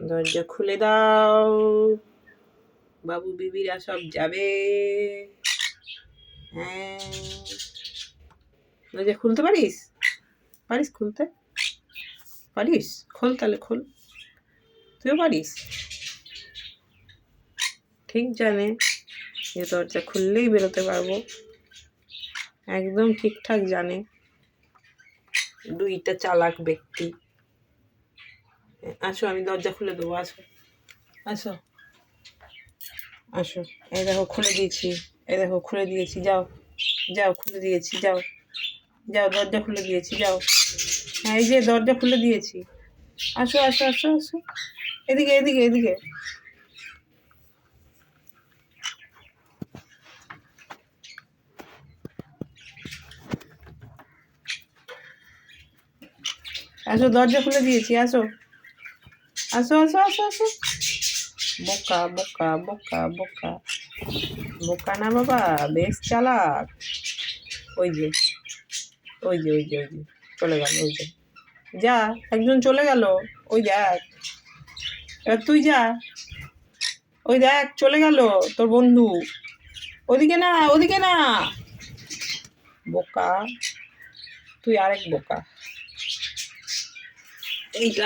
দরজা খুলে দাও, বাবু বিবিরা সব যাবে। হ্যাঁ, দরজা খুলতে পারিস? পারিস খুলতে? পারিস? খোল তাহলে, খোল। তুইও পারিস? ঠিক জানে যে দরজা খুললেই বেরোতে পারবো, একদম ঠিকঠাক জানে। দুইটা চালাক ব্যক্তি। আসো, আমি দরজা খুলে দেবো। আসো আসো আসো। এই দেখো খুলে দিয়েছি, এই দেখো খুলে দিয়েছি। যাও যাও, খুলে দিয়েছি। যাও যাও, দরজা খুলে দিয়েছি। যাও। হ্যাঁ, এই যে দরজা খুলে দিয়েছি। আসো আসো আসো আসো, এদিকে এদিকে এদিকে। আসো, দরজা খুলে দিয়েছি। আসো আসো আসো আসো আসো। বোকা বোকা বোকা বোকা বোকা না বাবা, বেশ চালাক। ওই যে ওই যে ওই যে ওই যে চলে গেল। ওই যে যা, একজন চলে গেল। ওই দেখ, এবার তুই যা। ওই দেখ চলে গেল তোর বন্ধু। ওদিকে না, ওদিকে না। বোকা, তুই আরেক বোকা। এই